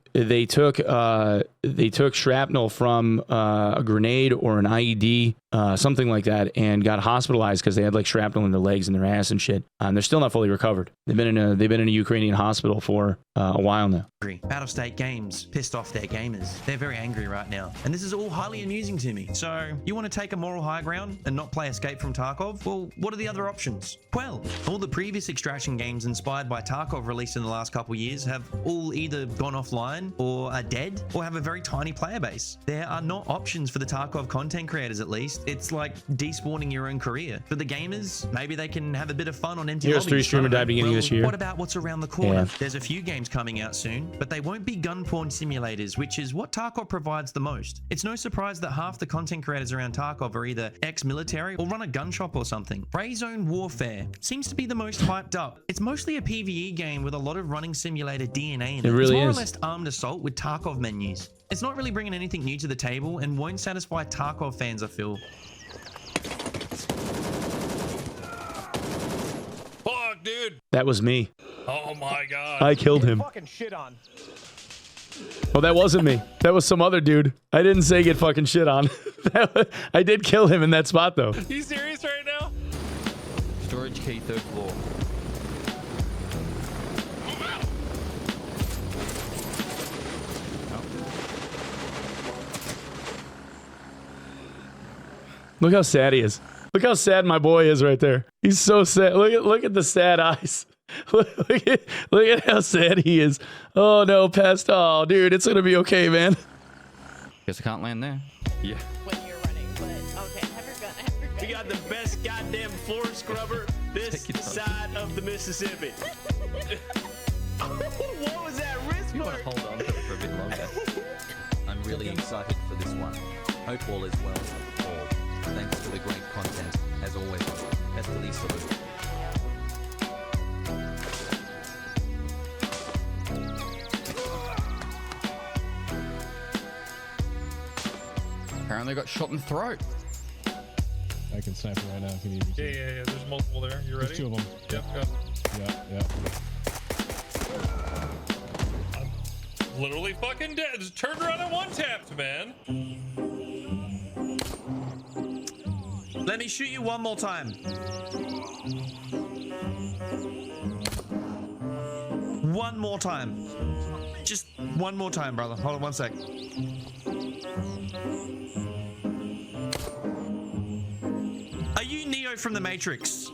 shrapnel from a grenade or an IED, something like that, and got hospitalized because they had like shrapnel in their legs and their ass and shit. And they're still not fully recovered. They've been in a Ukrainian hospital for a while now. Out-of-state games pissed off their gamers. They're very angry right now, and this is all highly amusing to me. So you want to take a moral high ground and not play Escape from Tarkov? Well, what are the other options? Well, all the previous extraction games inspired by Tarkov released in the last couple years have all either gone offline or are dead or have a very tiny player base. There are not options for the Tarkov content creators, at least. It's like despawning your own career. For the gamers, maybe they can have a bit of fun on empty Here's 3 streamer died beginning of this year. What about what's around the corner? Yeah. There's a few games coming out soon, but they won't be gun porn simulators, which is what Tarkov provides the most. It's no surprise that half the content creators around Tarkov are either ex-military or run a gun shop or something. Gray Zone Warfare seems to be the most hyped up. It's mostly a PvE game with a lot of running simulator DNA in it. It really it's more is. or less armed assault with Tarkov menus. It's not really bringing anything new to the table and won't satisfy Tarkov fans, I feel. Fuck, dude. That was me. Oh my god. I killed him. Fucking shit on. Oh, that wasn't me. That was some other dude. I didn't say get fucking shit on. I did kill him in that spot, though. Are you serious right now? Storage key, 3rd floor. Look how sad he is. Look how sad my boy is right there. He's so sad. Look at the sad eyes. look at how sad he is. Oh no, past. Oh, dude, it's gonna be okay, man. Guess I can't land there. Yeah. When you're running, but okay, have your gun. We got the best goddamn floor scrubber this side of the Mississippi. What was that wrist? You want to hold on to it for a bit longer. I'm really excited for this one. Hope all is well with all. Thanks for the great content, as always. That's the least of it. Apparently got shot in the throat. I can snipe it right now if you need me to. Yeah. There's multiple there. You ready? There's 2 of them. Yep. Yeah. I'm literally fucking dead. Just turned around and one tapped, man. Let me shoot you one more time. One more time. Just one more time, brother. Hold on 1 sec. Are you Neo from the Matrix?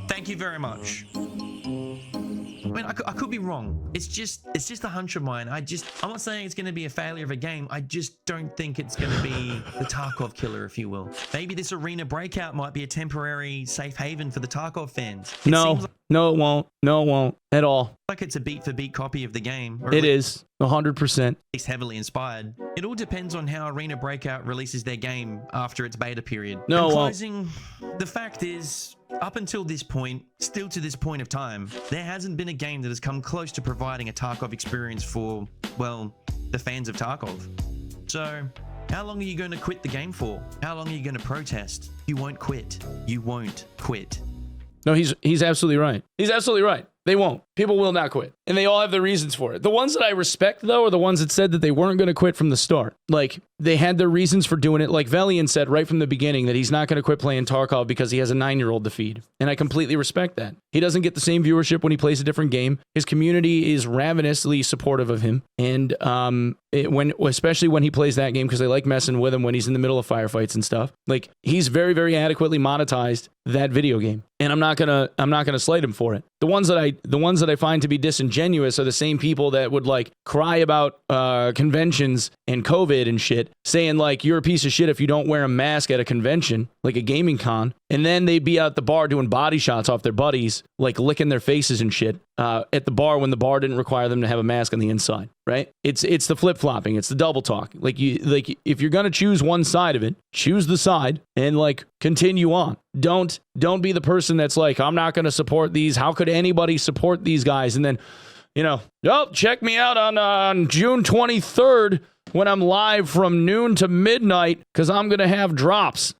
Thank you very much. I mean, I could be wrong. It's just a hunch of mine. I'm not saying it's going to be a failure of a game. I just don't think it's going to be the Tarkov killer, if you will. Maybe this arena breakout might be a temporary safe haven for the Tarkov fans. No, it won't. No, it won't at all. Like it's a beat for beat copy of the game. Or It is 100%. It's heavily inspired. It all depends on how Arena Breakout releases their game after its beta period. No, In it won't. closing, the fact is, up until this point, still to this point of time, there hasn't been a game that has come close to providing a Tarkov experience for, well, the fans of Tarkov. So, how long are you going to quit the game for? How long are you going to protest? You won't quit. You won't quit. No, he's absolutely right. He's absolutely right. They won't. People will not quit. And they all have their reasons for it. The ones that I respect, though, are the ones that said that they weren't going to quit from the start. Like, they had their reasons for doing it. Like Velian said right from the beginning that he's not going to quit playing Tarkov because he has a 9-year-old to feed. And I completely respect that. He doesn't get the same viewership when he plays a different game. His community is ravenously supportive of him. And especially when he plays that game, because they like messing with him when he's in the middle of firefights and stuff. Like, he's very, very adequately monetized that video game. And I'm not gonna slight him for it. The ones that I find to be disingenuous are the same people that would like cry about conventions and COVID and shit, saying like you're a piece of shit if you don't wear a mask at a convention, like a gaming con, and then they'd be out the bar doing body shots off their buddies, like licking their faces and shit at the bar when the bar didn't require them to have a mask on the inside. Right? It's the flip flopping. It's the double talk. Like if you're gonna choose one side of it, choose the side and like continue on. Don't be the person that's like, I'm not gonna support these. How could anybody support these guys? And then, check me out on June 23rd when I'm live from noon to midnight because I'm gonna have drops.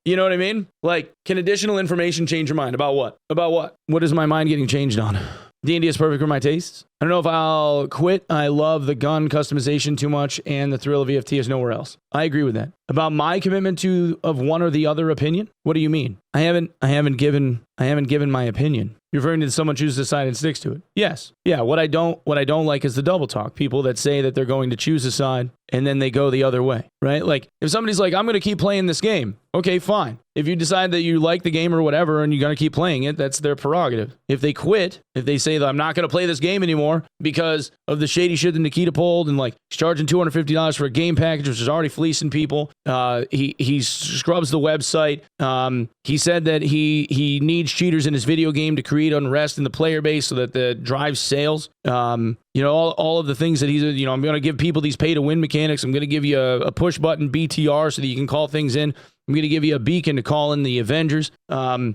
You know what I mean? Like, can additional information change your mind about what? About what? What is my mind getting changed on? D&D is perfect for my tastes. I don't know if I'll quit. I love the gun customization too much, and the thrill of EFT is nowhere else. I agree with that. About my commitment of one or the other opinion? What do you mean? I haven't given my opinion. You're referring to someone chooses a side and sticks to it. Yes. Yeah. What I don't like is the double talk. People that say that they're going to choose a side and then they go the other way, right? Like if somebody's like, I'm going to keep playing this game. Okay, fine. If you decide that you like the game or whatever and you're going to keep playing it, that's their prerogative. If they quit, if they say that I'm not going to play this game anymore because of the shady shit that Nikita pulled and like he's charging $250 for a game package, which is already fleecing people. He scrubs the website. He said that he needs cheaters in his video game to create unrest in the player base so that the drives sales. All of the things that he's, I'm going to give people these pay to win mechanics. I'm going to give you a push button BTR so that you can call things in. I'm going to give you a beacon to call in the Avengers. The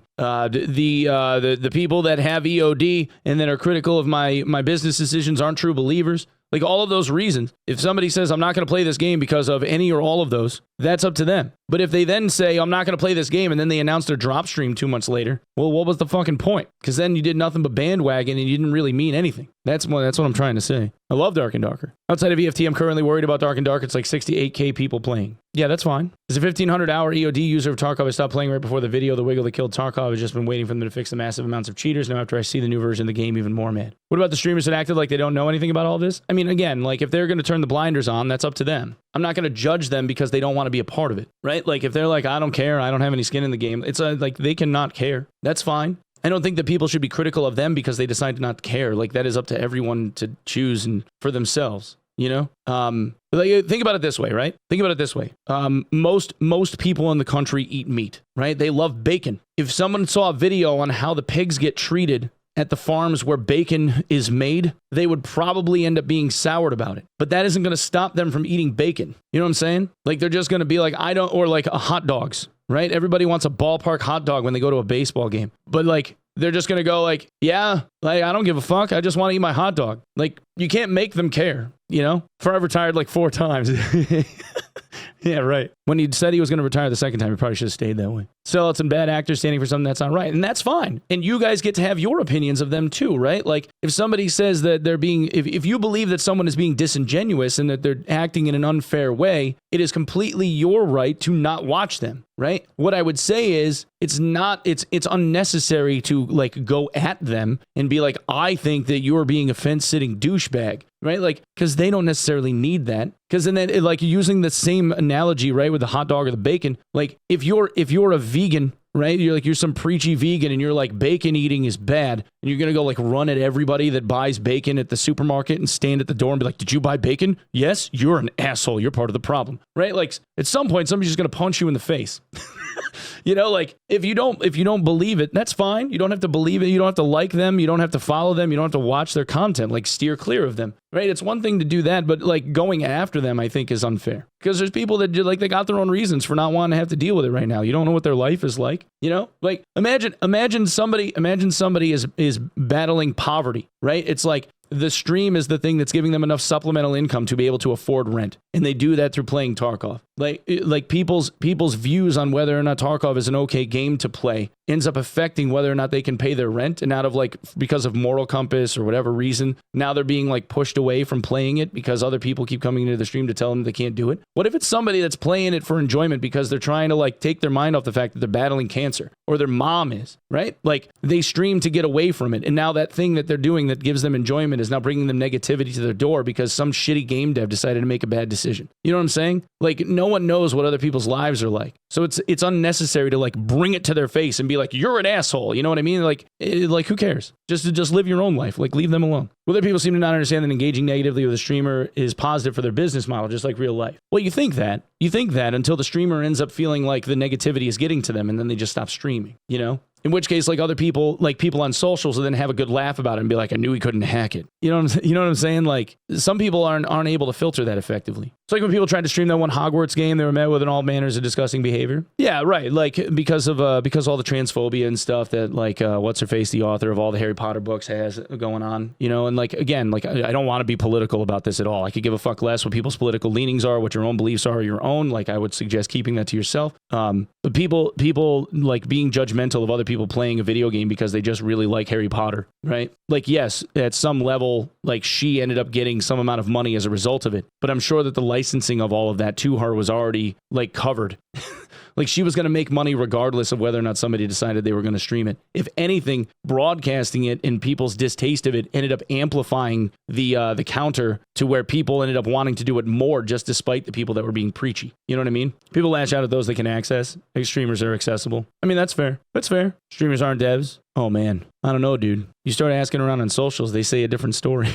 people that have EOD and that are critical of my business decisions aren't true believers. Like all of those reasons. If somebody says I'm not going to play this game because of any or all of those, that's up to them. But if they then say I'm not going to play this game and then they announce their drop stream 2 months later, well, what was the fucking point? Because then you did nothing but bandwagon and you didn't really mean anything. That's what I'm trying to say. I love Dark and Darker. Outside of EFT, I'm currently worried about Dark and Dark. It's like 68K people playing. Yeah, that's fine. As a 1,500-hour EOD user of Tarkov, I stopped playing right before the video. The wiggle that killed Tarkov has just been waiting for them to fix the massive amounts of cheaters. Now after I see the new version of the game, even more mad. What about the streamers that acted like they don't know anything about all this? I mean, again, like if they're going to turn the blinders on, that's up to them. I'm not going to judge them because they don't want to be a part of it, right? Like if they're like, I don't care, I don't have any skin in the game, it's like they cannot care. That's fine. I don't think that people should be critical of them because they decide to not care. Like that is up to everyone to choose and for themselves, you know? Like, think about it this way, right? Think about it this way. Most people in the country eat meat, right? They love bacon. If someone saw a video on how the pigs get treated at the farms where bacon is made, they would probably end up being soured about it. But that isn't going to stop them from eating bacon. You know what I'm saying? Like they're just going to be like, or like hot dogs, right? Everybody wants a ballpark hot dog when they go to a baseball game. But like, they're just going to go like, yeah, like I don't give a fuck. I just want to eat my hot dog. Like you can't make them care, you know? Forever retired like 4 times. Yeah, right. When he said he was going to retire the second time, he probably should have stayed that way. Sellouts and bad actors standing for something that's not right. And that's fine. And you guys get to have your opinions of them too, right? Like if somebody says that they're being, if you believe that someone is being disingenuous and that they're acting in an unfair way, it is completely your right to not watch them, right? What I would say is it's unnecessary to like go at them and be like, I think that you're being a fence-sitting douchebag, right? Like, because they don't necessarily need that. Because then, like using the same analogy, right, with the hot dog or the bacon, like if you're a vegan, right, you're some preachy vegan and you're like bacon eating is bad, and you're gonna go like run at everybody that buys bacon at the supermarket and stand at the door and be like, did you buy bacon? Yes, you're an asshole. You're part of the problem, right? Like at some point, somebody's just gonna punch you in the face. You know, like if you don't believe it, that's fine. You don't have to believe it. You don't have to like them. You don't have to follow them. You don't have to watch their content. Like steer clear of them, right? It's one thing to do that, but like going after them, I think is unfair because there's people that like they got their own reasons for not wanting to have to deal with it right now. You don't know what their life is like, you know? Like imagine somebody is battling poverty, right? It's like the stream is the thing that's giving them enough supplemental income to be able to afford rent. And they do that through playing Tarkov. Like people's views on whether or not Tarkov is an okay game to play ends up affecting whether or not they can pay their rent. And out of like, because of moral compass or whatever reason, now they're being like pushed away from playing it because other people keep coming into the stream to tell them they can't do it. What if it's somebody that's playing it for enjoyment because they're trying to like take their mind off the fact that they're battling cancer or their mom is, right? Like they stream to get away from it. And now that thing that they're doing that gives them enjoyment is now bringing them negativity to their door because some shitty game dev decided to make a bad decision. You know what I'm saying? Like no one knows what other people's lives are like. So it's unnecessary to like bring it to their face and be like, you're an asshole. You know what I mean? Like who cares? Just live your own life. Like leave them alone. Other people seem to not understand that engaging negatively with a streamer is positive for their business model, just like real life. Well, you think that until the streamer ends up feeling like the negativity is getting to them and then they just stop streaming, you know? In which case, like other people, like people on socials will then have a good laugh about it and be like, I knew he couldn't hack it. You know what I'm saying? Like some people aren't able to filter that effectively. It's like when people tried to stream that one Hogwarts game, they were met with all manners of disgusting behavior. Yeah, right. Like because all the transphobia and stuff that like what's her face, the author of all the Harry Potter books has going on, you know. And like again, like I don't want to be political about this at all. I could give a fuck less what people's political leanings are, what your own beliefs are, your own. Like I would suggest keeping that to yourself. But people like being judgmental of other people playing a video game because they just really like Harry Potter, right? Like yes, at some level, like she ended up getting some amount of money as a result of it. But I'm sure that the licensing of all of that to her was already like covered. Like she was going to make money regardless of whether or not somebody decided they were going to stream it. If anything, broadcasting it and people's distaste of it ended up amplifying the counter to where people ended up wanting to do it more just despite the people that were being preachy. You know what I mean? People lash out at those they can access. Like streamers are accessible. I mean, that's fair. That's fair. Streamers aren't devs. Oh man, I don't know, dude. You start asking around on socials, they say a different story.